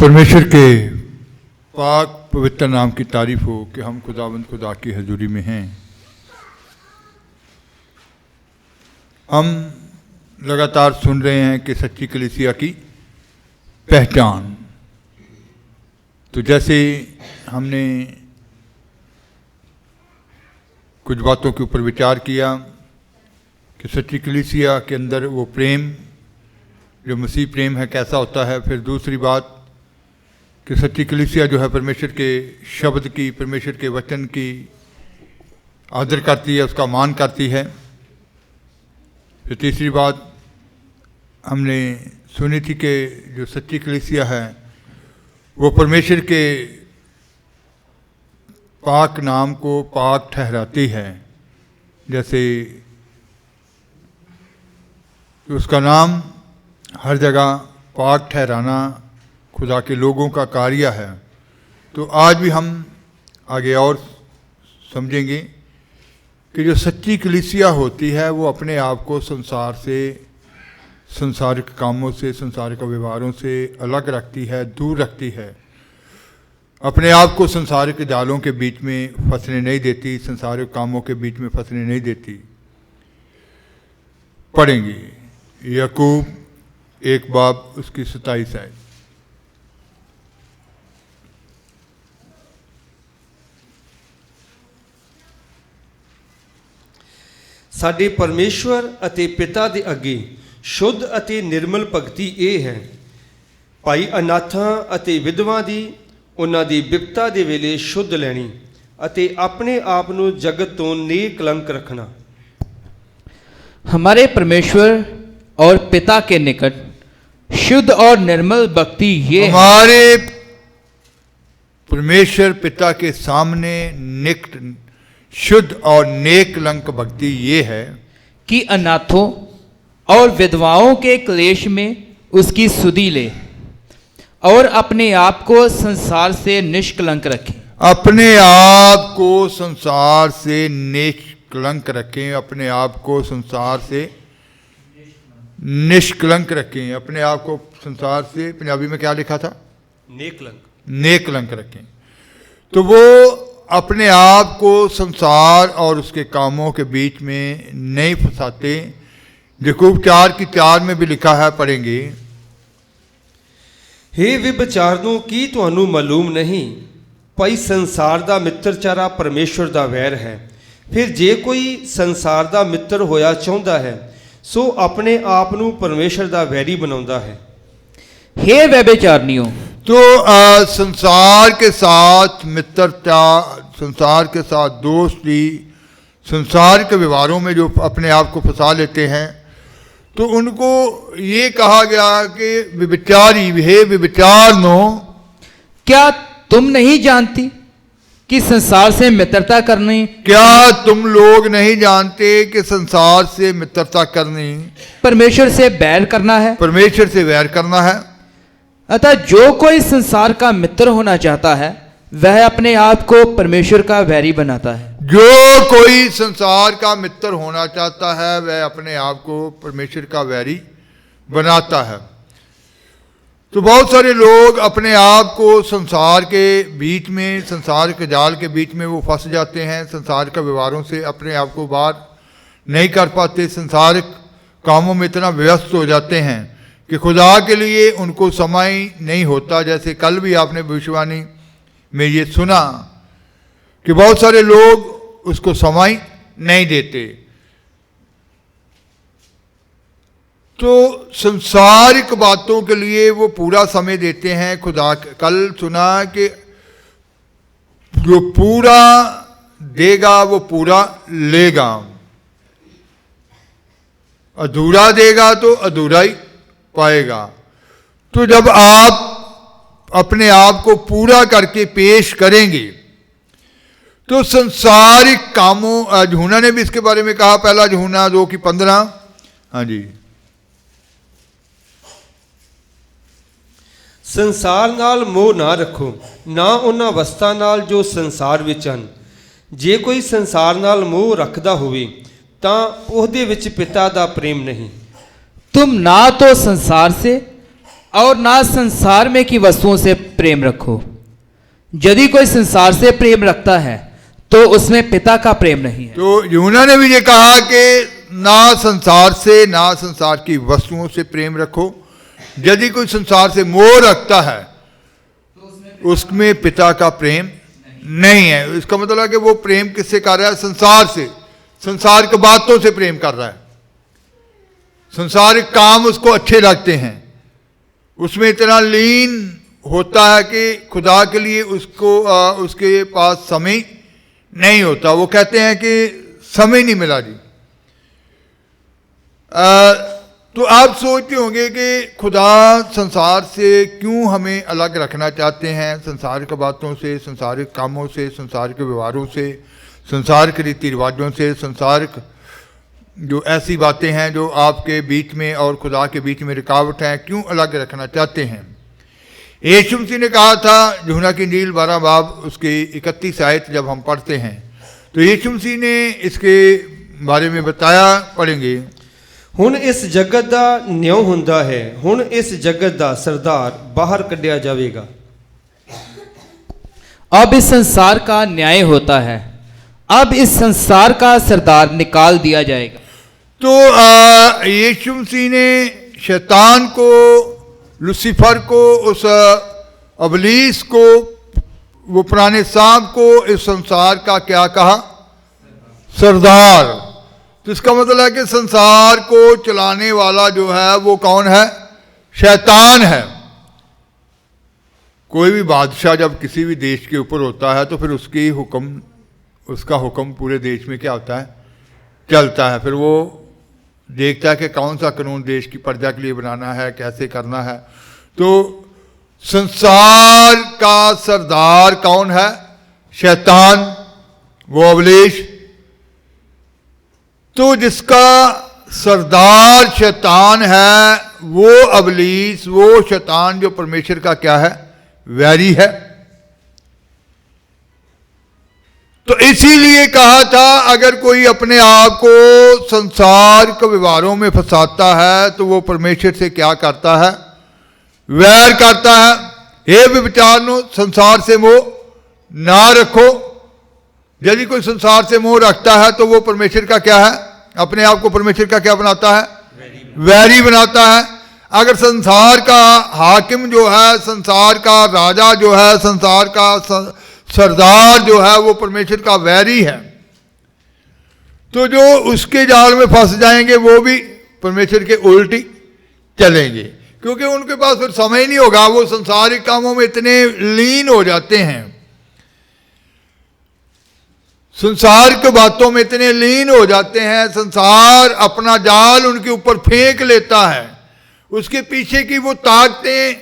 परमेश्वर के पाक पवित्र नाम की तारीफ हो कि हम खुदावंद खुदा की हजूरी में हैं। हम लगातार सुन रहे हैं कि सच्ची कलीसिया की पहचान। तो जैसे हमने कुछ बातों के ऊपर विचार किया कि सच्ची कलीसिया के अंदर वो प्रेम जो मसीह प्रेम है कैसा होता है। फिर दूसरी बात कि सच्ची कलीसिया जो है परमेश्वर के शब्द की, परमेश्वर के वचन की आदर करती है, उसका मान करती है। फिर तीसरी बात हमने सुनी थी कि जो सच्ची कलीसिया है वो परमेश्वर के पाक नाम को पाक ठहराती है। जैसे उसका नाम हर जगह पाक ठहराना खुदा के लोगों का कार्य है। तो आज भी हम आगे और समझेंगे कि जो सच्ची कलीसिया होती है वो अपने आप को संसार से, संसारिक कामों से, संसारिक व्यवहारों से अलग रखती है, दूर रखती है। अपने आप को संसारिक जालों के बीच में फंसने नहीं देती, संसारिक कामों के बीच में फंसने नहीं देती। पढ़ेंगे याकूब 1 बाब उसकी 27 आयत। ਸਾਡੇ ਪਰਮੇਸ਼ਵਰ ਅਤੇ ਪਿਤਾ ਦੇ ਅੱਗੇ ਸ਼ੁੱਧ ਅਤੇ ਨਿਰਮਲ ਭਗਤੀ ਇਹ ਹੈ, ਭਾਈ ਅਨਾਥਾਂ ਅਤੇ ਵਿਧਵਾ ਦੀ ਉਹਨਾਂ ਦੀ ਬਿਪਤਾ ਦੇ ਵੇਲੇ ਸ਼ੁੱਧ ਲੈਣੀ ਅਤੇ ਆਪਣੇ ਆਪ ਨੂੰ ਜਗਤ ਤੋਂ ਨਿਕਲੰਕ ਰੱਖਣਾ। हमारे परमेश्वर और पिता के निकट शुद्ध और निर्मल भक्ति ये हमारे परमेश्वर पिता के सामने निकट शुद्ध और नेक लंक भक्ति ये है कि अनाथों और विधवाओं के क्लेश में उसकी सुधि ले और अपने आप को संसार से निष्कलंक रखें। अपने आप को संसार से निष्कलंक रखें। अपने आप को संसार से निष्कलंक रखें। अपने आप को संसार से, पंजाबी में क्या लिखा था? नेकलंक। नेकलंक रखें। तो वो अपने आप को संसार और उसके कामों के बीच में नहीं फंसाते। याकूब 4:4 में भी लिखा है, पढ़ेंगे। हे ਵਿਭਚਾਰਨੋ ਕੀ ਤੁਹਾਨੂੰ ਮਾਲੂਮ ਨਹੀਂ, ਭਾਈ ਸੰਸਾਰ ਦਾ ਮਿੱਤਰਚਾਰਾ ਪਰਮੇਸ਼ਵਰ ਦਾ ਵੈਰ ਹੈ। ਫਿਰ ਜੇ ਕੋਈ ਸੰਸਾਰ ਦਾ ਮਿੱਤਰ ਹੋਇਆ ਚਾਹੁੰਦਾ ਹੈ ਸੋ ਆਪਣੇ ਆਪ ਨੂੰ ਪਰਮੇਸ਼ਵਰ ਦਾ ਵੈਰੀ ਬਣਾਉਂਦਾ ਹੈ। हे व्यभिचारिणियों, तो संसार के साथ मित्रता, संसार के साथ दोस्ती, संसार के व्यवहारों में जो अपने आप को फंसा लेते हैं तो उनको ये कहा गया कि व्यभिचारी, हे व्यभिचारिणो, क्या तुम नहीं जानती कि संसार से मित्रता करनी, क्या तुम लोग नहीं जानते कि संसार से मित्रता करनी परमेश्वर से बैर करना है? परमेश्वर से वैर करना है। अतः जो कोई संसार का मित्र होना चाहता है वह अपने आप को परमेश्वर का वैरी बनाता है। जो कोई संसार का मित्र होना चाहता है वह अपने आप को परमेश्वर का वैरी बनाता है। तो बहुत सारे लोग अपने आप को संसार के बीच में, संसार के जाल के बीच में वो फंस जाते हैं। संसार के व्यवहारों से अपने आप को बाहर नहीं कर पाते। संसारिक कामों में इतना व्यस्त हो जाते हैं कि खुदा के लिए उनको समय नहीं होता। जैसे कल भी आपने भविष्यवाणी में ये सुना कि बहुत सारे लोग उसको समय नहीं देते। तो संसारिक बातों के लिए वो पूरा समय देते हैं। खुदा कल सुना कि जो पूरा देगा वो पूरा लेगा, अधूरा देगा तो अधूरा ही पाएगा। तो जब आप अपने आप को पूरा करके पेश करेंगे तो संसारिक कामों, यूहन्ना ने भी इसके बारे में कहा, पहला यूहन्ना 2:15। हाँ जी। ਸੰਸਾਰ ਨਾਲ ਮੋਹ ਨਾ ਰੱਖੋ, ਨਾ ਉਹਨਾਂ ਵਸਤਾਂ ਨਾਲ ਜੋ ਸੰਸਾਰ ਵਿੱਚ ਹਨ। ਜੇ ਕੋਈ ਸੰਸਾਰ ਨਾਲ ਮੋਹ ਰੱਖਦਾ ਹੋਵੇ ਤਾਂ ਉਹਦੇ ਵਿੱਚ ਪਿਤਾ ਦਾ ਪ੍ਰੇਮ ਨਹੀਂ। तुम ना तो संसार से और ना संसार में की वस्तुओं से प्रेम रखो। यदि कोई संसार से प्रेम रखता है तो उसमें पिता का प्रेम नहीं है। तो यूहन्ना ने भी ये कहा कि ना संसार से, ना संसार की वस्तुओं से प्रेम रखो। यदि कोई संसार से मोह रखता है उसमें पिता का प्रेम नहीं है। इसका मतलब है कि वो प्रेम किससे कर रहा है? संसार से, संसार की बातों से प्रेम कर रहा है। संसारिक काम उसको अच्छे लगते हैं, उसमें इतना लीन होता है कि खुदा के लिए उसके पास समय नहीं होता। वो कहते हैं कि समय नहीं मिला जी। तो आप सोचते होंगे कि खुदा संसार से क्यों हमें अलग रखना चाहते हैं, संसारिक बातों से, संसारिक कामों से, संसारिक व्यवहारों से, संसारिक रीति रिवाजों से, संसारिक जो ऐसी बातें हैं जो आपके बीच में और खुदा के बीच में रुकावट हैं, क्यों अलग रखना चाहते हैं। यीशु मसीह ने कहा था, यूहन्ना की इंजील 12 बाब उसकी 31 आयत जब हम पढ़ते हैं तो यीशु मसीह ने इसके बारे में बताया, पढ़ेंगे। ਹੁਣ ਇਸ ਜਗਤ ਦਾ ਨਿਉ ਹੁੰਦਾ ਹੈ, ਹੁਣ ਇਸ जगत ਦਾ सरदार बाहर ਕੱਢਿਆ जाएगा। अब इस संसार का न्याय होता है, अब इस संसार का सरदार निकाल दिया जाएगा। तो यीशु मसीह ने शैतान को, लूसीफर को, उस अबलीस को, वो पुराने सांप को इस संसार का क्या कहा? सरदार। तो इसका मतलब है कि संसार को चलाने वाला जो है वो कौन है? शैतान है। कोई भी बादशाह जब किसी भी देश के ऊपर होता है तो फिर उसका हुक्म पूरे देश में क्या होता है? चलता है। फिर वो देखता है कि कौन सा कानून देश की प्रजा के लिए बनाना है, कैसे करना है। तो संसार का सरदार कौन है? शैतान, वो अबलीस। तो जिसका सरदार शैतान है, वो अबलीस, वो शैतान जो परमेश्वर का क्या है? वैरी है। तो इसीलिए कहा था अगर कोई अपने आप को संसार के व्यवहारों में फंसाता है तो वो परमेश्वर से क्या करता है? वैर करता है। हे व्यभिचारिणों, संसार से मोह ना रखो। यदि कोई संसार से मोह रखता है तो वो परमेश्वर का क्या है? अपने आप को परमेश्वर का क्या बनाता है? वैरी बनाता है। अगर संसार का हाकिम जो है, संसार का राजा जो है, संसार का सरदार जो है वो परमेश्वर का वैरी है, तो जो उसके जाल में फंस जाएंगे वो भी परमेश्वर के उल्टी चलेंगे, क्योंकि उनके पास फिर समय नहीं होगा। वो संसारिक कामों में इतने लीन हो जाते हैं, संसार की बातों में इतने लीन हो जाते हैं, संसार अपना जाल उनके ऊपर फेंक लेता है। उसके पीछे की वो ताकतें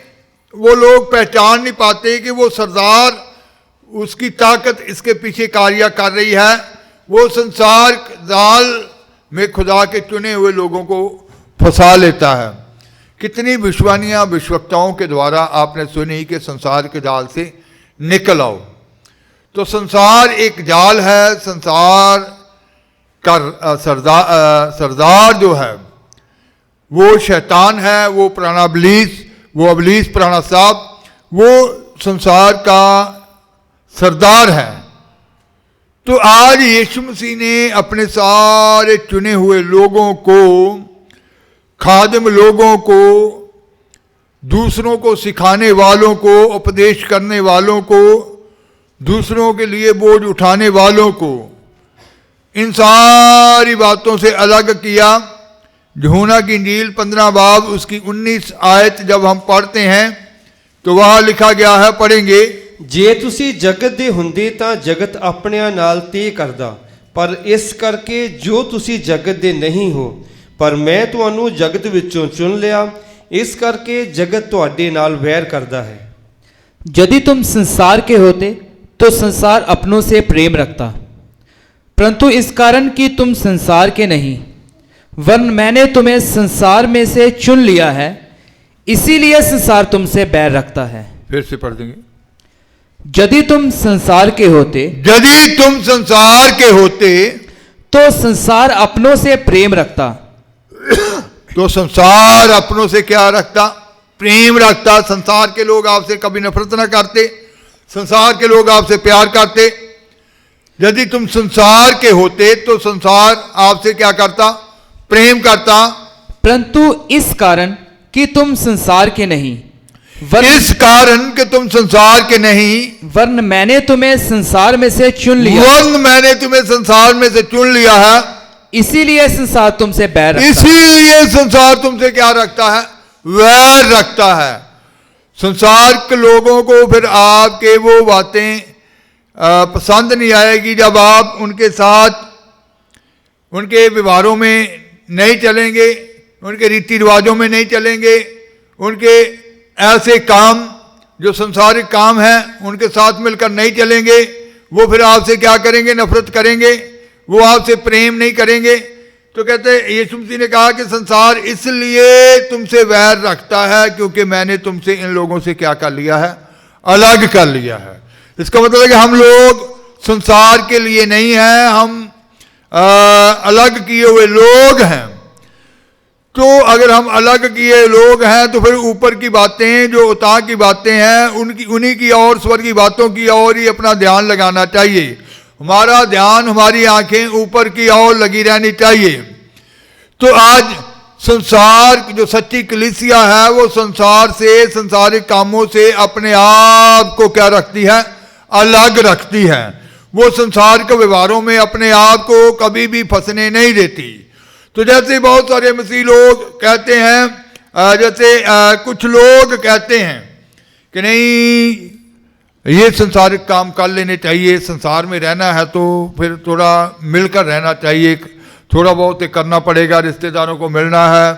वो लोग पहचान नहीं पाते कि वो सरदार, उसकी ताकत इसके पीछे कार्य कर रही है। वो संसार जाल में खुदा के चुने हुए लोगों को फंसा लेता है। कितनी विश्वानियां विश्वक्ताओं के द्वारा आपने सुनी कि संसार के जाल से निकल आओ। तो संसार एक जाल है। संसार का सरदार जो है वो शैतान है, वो पुराना अबलीस, वो अबलीस पुराना सांप, वो संसार का सरदार है। तो आज यीशु मसीह ने अपने सारे चुने हुए लोगों को, खादिम लोगों को, दूसरों को सिखाने वालों को, उपदेश करने वालों को, दूसरों के लिए बोझ उठाने वालों को, इन सारी बातों से अलग किया। यूहन्ना की इंजील 15 बाब उसकी 19 आयत जब हम पढ़ते हैं तो वहाँ लिखा गया है, पढ़ेंगे। ਜੇ ਤੁਸੀਂ ਜਗਤ ਦੇ ਹੁੰਦੇ ਤਾਂ ਜਗਤ ਆਪਣਿਆਂ ਨਾਲ ਤੇ ਕਰਦਾ, ਪਰ ਇਸ ਕਰਕੇ ਜੋ ਤੁਸੀਂ ਜਗਤ ਦੇ ਨਹੀਂ ਹੋ, ਪਰ ਮੈਂ ਤੁਹਾਨੂੰ ਜਗਤ ਵਿੱਚੋਂ ਚੁਣ ਲਿਆ, ਇਸ ਕਰਕੇ ਜਗਤ ਤੁਹਾਡੇ ਨਾਲ ਵੈਰ करता है। यदि तुम संसार के होते तो संसार अपनों से प्रेम रखता, परंतु इस कारण कि तुम संसार के नहीं, वरन मैंने तुम्हें संसार में से चुन लिया है, इसीलिए संसार तुमसे बैर रखता है। फिर से पढ़ देंगे। यदि तुम संसार के होते, यदि तुम संसार के होते तो संसार अपनों से प्रेम रखता। तो संसार अपनों से क्या रखता? प्रेम रखता, संसार के लोग आपसे कभी नफरत ना करते, संसार के लोग आपसे प्यार करते। यदि तुम संसार के होते तो संसार आपसे क्या करता? प्रेम करता। परंतु इस कारण कि तुम संसार के नहीं, इस कारण कि तुम संसार के नहीं, वरन मैंने तुम्हें संसार में से चुन लिया, वरन मैंने तुम्हें संसार में से चुन लिया है, इसीलिए संसार तुमसे बैर रखता है। इसीलिए संसार तुमसे क्या रखता है? वैर रखता है। संसार के लोगों को फिर आपके वो बातें पसंद नहीं आएगी जब आप उनके साथ उनके व्यवहारों में नहीं चलेंगे, उनके रीति रिवाजों में नहीं चलेंगे, उनके ऐसे काम जो संसारिक काम हैं उनके साथ मिलकर नहीं चलेंगे। वो फिर आपसे क्या करेंगे? नफरत करेंगे, वो आपसे प्रेम नहीं करेंगे। तो कहते हैं, यीशु मसीह ने कहा कि संसार इसलिए तुमसे वैर रखता है क्योंकि मैंने तुमसे इन लोगों से क्या कर लिया है? अलग कर लिया है। इसका मतलब है कि हम लोग संसार के लिए नहीं हैं, हम अलग किए हुए लोग हैं। तो अगर हम अलग किए लोग हैं तो फिर ऊपर की बातें जो उता की बातें हैं उन्हीं की और स्वर्ग की बातों की और ही अपना ध्यान लगाना चाहिए। हमारा ध्यान, हमारी आंखें ऊपर की ओर लगी रहनी चाहिए। तो आज संसार जो सच्ची कलीसिया है वो संसार से, संसारिक कामों से अपने आप को क्या रखती है? अलग रखती है। वो संसार के व्यवहारों में अपने आप को कभी भी फंसने नहीं देती। तो जैसे बहुत सारे मसीह लोग कहते हैं, जैसे कुछ लोग कहते हैं कि नहीं ये संसारिक काम कर लेने चाहिए, संसार में रहना है तो फिर थोड़ा मिलकर रहना चाहिए, थोड़ा बहुत करना पड़ेगा, रिश्तेदारों को मिलना है,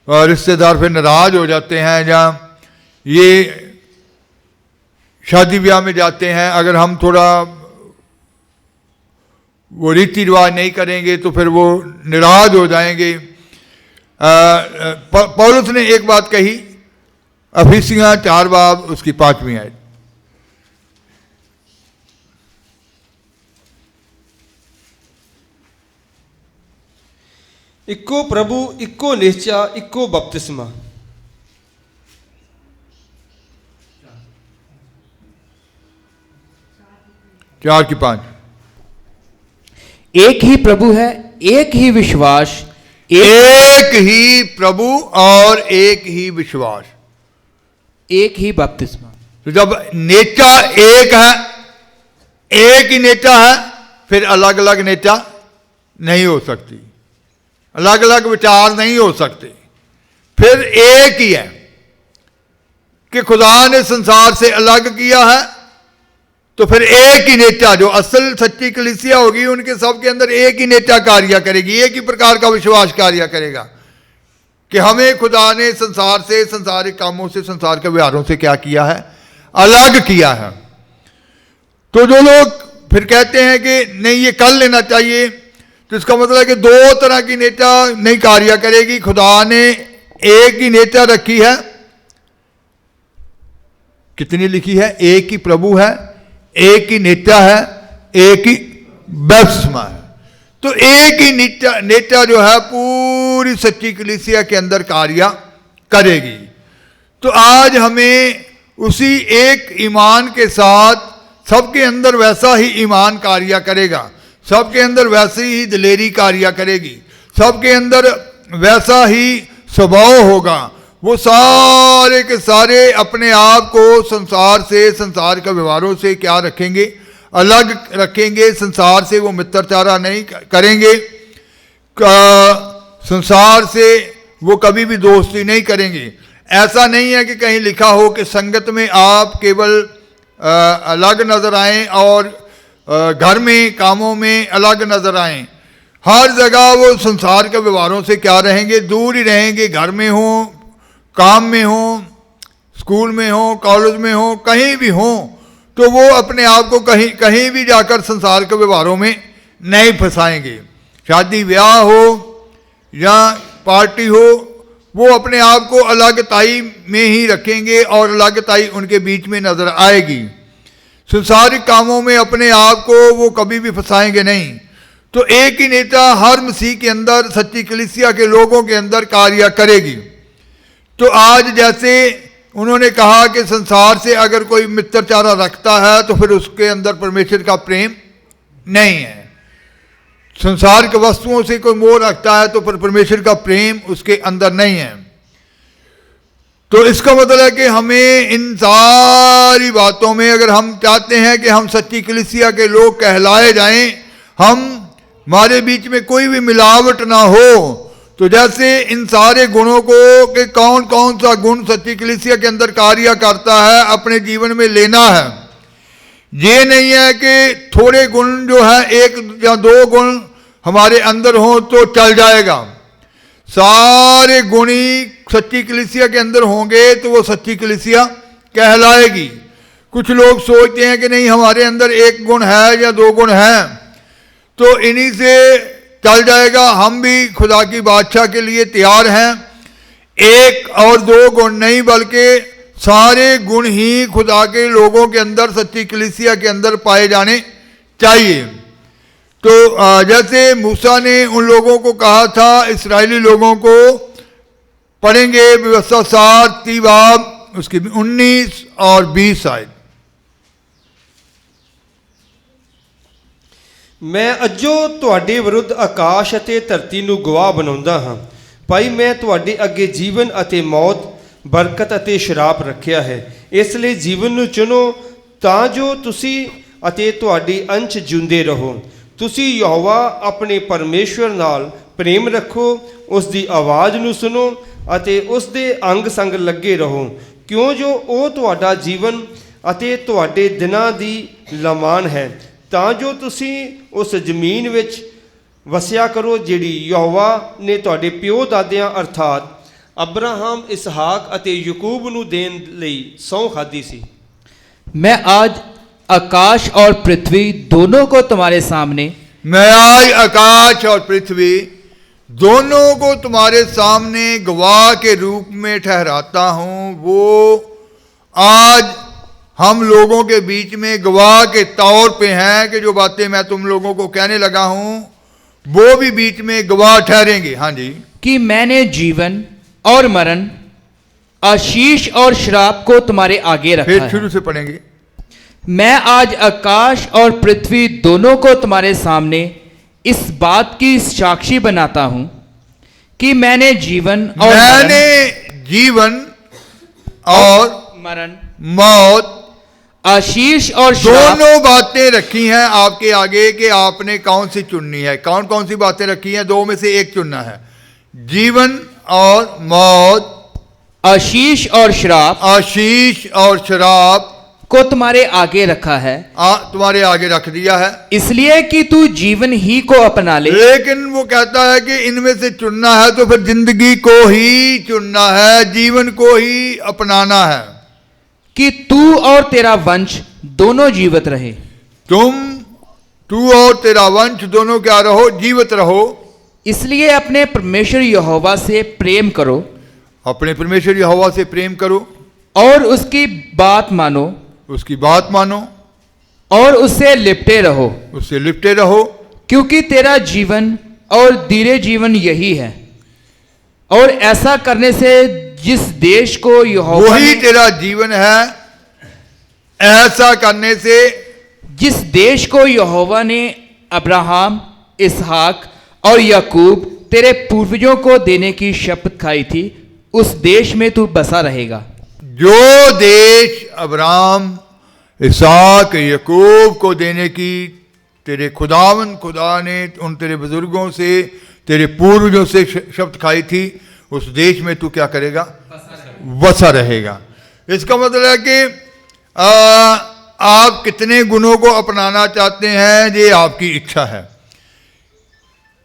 और रिश्तेदार फिर नाराज हो जाते हैं। या ये शादी ब्याह में जाते हैं, अगर हम थोड़ा वो रीति रिवाज नहीं करेंगे तो फिर वो नाराज हो जाएंगे। पौलुस ने एक बात कही, अफिसियां 4 बाब उसकी 5वीं आयत। इक्को प्रभु, इक्को निश्चा, इक्को बपतिस्मा। चार की 5। एक ही प्रभु है, एक ही विश्वास, एक ही प्रभु और एक ही विश्वास, एक ही बपतिस्मा। तो जब नेता एक है, एक ही नेता है, फिर अलग अलग नेता नहीं हो सकती, अलग अलग विचार नहीं हो सकते। फिर एक ही है कि खुदा ने संसार से अलग किया है, तो फिर एक ही नेता, जो असल सच्ची कलीसिया होगी उनके सबके अंदर एक ही नेता कार्य करेगी, एक ही प्रकार का विश्वास कार्य करेगा कि हमें खुदा ने संसार से, संसारिक कामों से, संसार के व्यवहारों से क्या किया है? अलग किया है। तो जो लोग फिर कहते हैं कि नहीं ये कर लेना चाहिए, तो इसका मतलब है कि 2 तरह की नेता नहीं कार्य करेगी। खुदा ने एक ही नेता रखी है, कितनी लिखी है? एक ही प्रभु है, एक ही नेता है, एक ही बपतिस्मा है। तो एक ही नेता जो है पूरी सच्ची कलीसिया के अंदर कार्य करेगी। तो आज हमें उसी एक ईमान के साथ सबके अंदर वैसा ही ईमान कार्य करेगा, सबके अंदर वैसी ही दिलेरी कार्य करेगी, सबके अंदर वैसा ही स्वभाव होगा। वो सारे के सारे अपने आप को संसार से, संसार के व्यवहारों से क्या रखेंगे? अलग रखेंगे। संसार से वो मित्रचारा नहीं करेंगे, संसार से वो कभी भी दोस्ती नहीं करेंगे। ऐसा नहीं है कि कहीं लिखा हो कि संगत में आप केवल अलग नजर आएं और घर में कामों में अलग नजर आएं। हर जगह वो संसार के व्यवहारों से क्या रहेंगे? दूर ही रहेंगे। घर में हो, काम में हो, स्कूल में हो, कॉलेज में हो, कहीं भी हो, तो वो अपने आप को कहीं भी जाकर संसार के व्यवहारों में नहीं फंसाएंगे। शादी ब्याह हो या पार्टी हो, वो अपने आप को अलगताई में ही रखेंगे और अलगताई उनके बीच में नजर आएगी। संसारिक कामों में अपने आप को वो कभी भी फंसाएंगे नहीं। तो एक ही नेता हर मसीह के अंदर, सच्ची कलीसिया के लोगों के अंदर कार्य करेगी। तो आज जैसे उन्होंने कहा कि संसार से अगर कोई मित्रचारा रखता है तो फिर उसके अंदर परमेश्वर का प्रेम नहीं है। संसार के वस्तुओं से कोई मोह रखता है तो फिर परमेश्वर का प्रेम उसके अंदर नहीं है। तो इसका मतलब है कि हमें इन सारी बातों में, अगर हम चाहते हैं कि हम सच्ची कलीसिया के लोग कहलाए जाएं, हमारे बीच में कोई भी मिलावट ना हो, तो जैसे इन सारे गुणों को कि कौन कौन सा गुण सच्ची कलीसिया के अंदर कार्य करता है, अपने जीवन में लेना है। ये नहीं है कि थोड़े गुण जो है, एक या दो गुण हमारे अंदर हो तो चल जाएगा। सारे गुण ही सच्ची कलीसिया के अंदर होंगे तो वो सच्ची कलीसिया कहलाएगी। कुछ लोग सोचते हैं कि नहीं, हमारे अंदर एक गुण है या दो गुण हैं तो इन्हीं से चल जाएगा, हम भी खुदा की बादशाह के लिए तैयार हैं। एक और दो गुण नहीं बल्कि सारे गुण ही खुदा के लोगों के अंदर, सच्ची कलीसिया के अंदर पाए जाने चाहिए। तो जैसे मूसा ने उन लोगों को कहा था, इस्राएली लोगों को, पढ़ेंगे व्यवस्था 7 बाब उसकी 19 और 20 आयत। मैं अज्जो ਤੁਹਾਡੇ ਵਿਰੁੱਧ ਆਕਾਸ਼ ਅਤੇ ਧਰਤੀ ਨੂੰ ਗਵਾਹ ਬਣਾਉਂਦਾ ਹਾਂ, ਭਾਈ ਮੈਂ ਤੁਹਾਡੇ ਅੱਗੇ ਜੀਵਨ ਅਤੇ ਮੌਤ, ਬਰਕਤ ਅਤੇ ਸ਼ਰਾਪ ਰੱਖਿਆ ਹੈ। ਇਸ ਲਈ ਜੀਵਨ ਨੂੰ ਚੁਣੋ ਤਾਂ ਜੋ ਤੁਸੀਂ ਅਤੇ ਤੁਹਾਡੇ ਅੰਸ਼ ਜਿਉਂਦੇ ਰਹੋ। ਤੁਸੀਂ ਯਹੋਵਾ ਆਪਣੇ ਪਰਮੇਸ਼ਵਰ ਨਾਲ ਪ੍ਰੇਮ ਰੱਖੋ, ਉਸ ਦੀ ਆਵਾਜ਼ ਨੂੰ ਸੁਣੋ ਅਤੇ ਉਸ ਦੇ ਅੰਗ ਸੰਗ ਲੱਗੇ ਰਹੋ, ਕਿਉਂ ਜੋ ਉਹ ਤੁਹਾਡਾ ਜੀਵਨ ਅਤੇ ਤੁਹਾਡੇ ਦਿਨਾਂ ਦੀ ਲਮਾਨ ਹੈ, ਤਾਂ ਜੋ ਤੁਸੀਂ ਉਸ ਜ਼ਮੀਨ ਵਿੱਚ ਵਸਿਆ ਕਰੋ ਜਿਹੜੀ ਯਹੋਵਾ ਨੇ ਤੁਹਾਡੇ ਪਿਓ ਦਾਦਿਆਂ ਅਰਥਾਤ ਅਬਰਾਹਮ, ਇਸਹਾਕ ਅਤੇ ਯਾਕੂਬ ਨੂੰ ਦੇਣ ਲਈ ਸਹੁੰ ਖਾਧੀ ਸੀ। मैं आज आकाश और पृथ्वी दोनों को तुम्हारे सामने, मैं आज आकाश और पृथ्वी दोनों को तुम्हारे सामने गवाह के रूप में ठहराता हूँ। वो आज हम लोगों के बीच में गवाह के तौर पे हैं कि जो बातें मैं तुम लोगों को कहने लगा हूँ वो भी बीच में गवाह ठहरेंगे। हाँ जी, कि मैंने जीवन और मरण, आशीष और श्राप को तुम्हारे आगे रखा फिर है। शुरू से पढ़ेंगे। मैं आज आकाश और पृथ्वी दोनों को तुम्हारे सामने इस बात की साक्षी बनाता हूं कि मैंने जीवन और मरण, मौत, आशीष और श्राप दोनों बातें रखी हैं आपके आगे कि आपने कौन सी चुननी है। कौन कौन सी बातें रखी हैं? दो में से एक चुनना है। जीवन और मौत, आशीष और श्राप, आशीष और शराब को तुम्हारे आगे रखा है, तुम्हारे आगे रख दिया है, इसलिए कि तू जीवन ही को अपना ले। लेकिन वो कहता है कि इनमें से चुनना है तो फिर जिंदगी को ही चुनना है, जीवन को ही अपनाना है, कि तू और तेरा वंश दोनों जीवित रहे। तू और तेरा वंश दोनों क्या रहो? जीवित रहो। इसलिए अपने परमेश्वर यहोवा से प्रेम करो, अपने परमेश्वर यहोवा से प्रेम करो और उसकी बात मानो, उसकी बात मानो और उससे लिपटे रहो, उससे लिपटे रहो, क्योंकि तेरा जीवन और धीरे जीवन यही है। और ऐसा करने से जिस देश को यहोवा वही ने, तेरा जीवन है। ऐसा करने से जिस देश को यहोवा ने अब्राहम, इसहाक और याकूब तेरे पूर्वजों को देने की शपथ खाई थी, उस देश में तू बसा रहेगा। जो देश अब्राहम, इसहाक, याकूब को देने की तेरे खुदा ने उन तेरे बुजुर्गों से, तेरे पूर्वजों से शपथ खाई थी, उस देश में तू क्या करेगा? बसा रहेगा। इसका मतलब है कि आप कितने गुणों को अपनाना चाहते हैं, ये आपकी इच्छा है।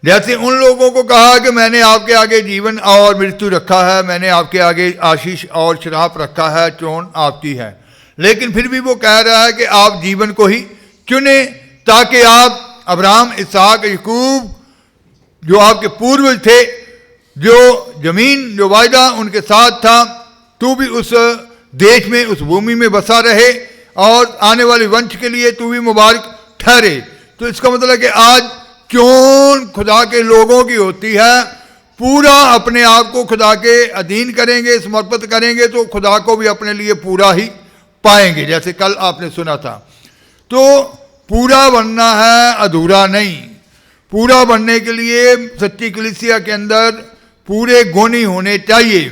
जैसे उन लोगों को कहा कि मैंने आपके आगे जीवन और मृत्यु रखा है, मैंने आपके आगे आशीष और श्राप रखा है, चोन आपकी है। लेकिन फिर भी वो कह रहा है कि आप जीवन को ही चुने ताकि आप अब्राहम, इसहाक, याकूब जो आपके पूर्वज थे, जो जमीन, जो वायदा उनके साथ था, तू भी उस देश में, उस भूमि में बसा रहे और आने वाले वंश के लिए तू भी मुबारक ठहरे। तो इसका मतलब है कि आज चोन खुदा के लोगों की होती है, पूरा अपने आप को खुदा के अधीन करेंगे, समर्पित करेंगे, तो खुदा को भी अपने लिए पूरा ही पाएंगे, जैसे कल आपने सुना था। तो पूरा बनना है, अधूरा नहीं। पूरा बनने के लिए सच्ची कलीसिया के अंदर पूरे गुण ही होने चाहिए।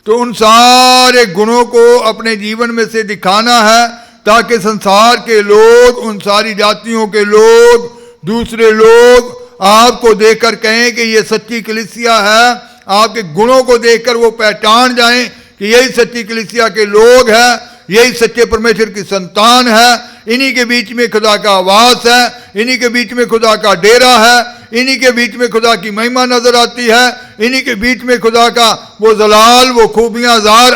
तो उन सारे गुणों को अपने जीवन में से दिखाना है, ताकि संसार के लोग, उन सारी जातियों के लोग, दूसरे लोग आपको देखकर कहें कि ये सच्ची कलीसिया है। आपके गुणों को देखकर वो पहचान जाएं कि यही सच्ची कलीसिया के लोग हैं, यही सच्चे परमेश्वर की संतान है। इन्हीं के बीच में खुदा का आवास है, इन्हीं के बीच में खुदा का डेरा है, इन्हीं के बीच में खुदा की महिमा नजर आती है, इन्हीं के बीच में खुदा का वो जलाल, वो खूबियां ज़ाहिर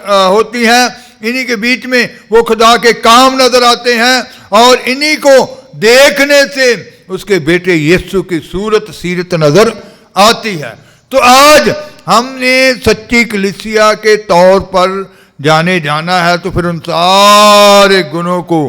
होती हैं, इन्हीं के बीच में वो खुदा के काम नजर आते हैं, और इन्हीं को देखने से उसके बेटे यीशु की सूरत सीरत नजर आती है। तो आज हमने सच्ची कलीसिया के तौर पर जाना है, तो फिर उन सारे गुणों को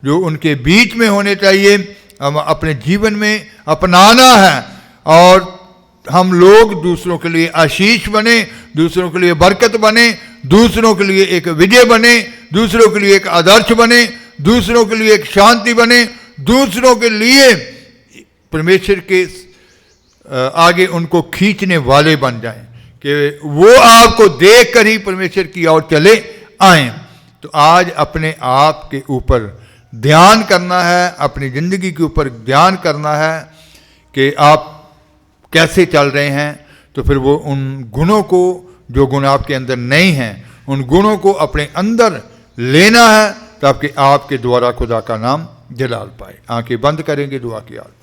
जो उनके बीच में होने चाहिए हम अपने जीवन में अपनाना है, और हम लोग दूसरों के लिए आशीष बने, दूसरों के लिए बरकत बने, दूसरों के लिए एक विजय बने, दूसरों के लिए एक आदर्श बने, दूसरों के लिए एक शांति बने, दूसरों के लिए परमेश्वर के आगे उनको खींचने वाले बन जाएं, कि वो आपको देख कर ही परमेश्वर की ओर चले आएं। तो आज अपने आप के ऊपर ध्यान करना है, अपनी ज़िंदगी के ऊपर ध्यान करना है कि आप कैसे चल रहे हैं। तो फिर वो उन गुणों को, जो गुण आपके अंदर नहीं हैं, उन गुणों को अपने अंदर लेना है, ताकि आपके द्वारा खुदा का नाम जलाल पाए। आंखें बंद करेंगे, दुआ की हालत।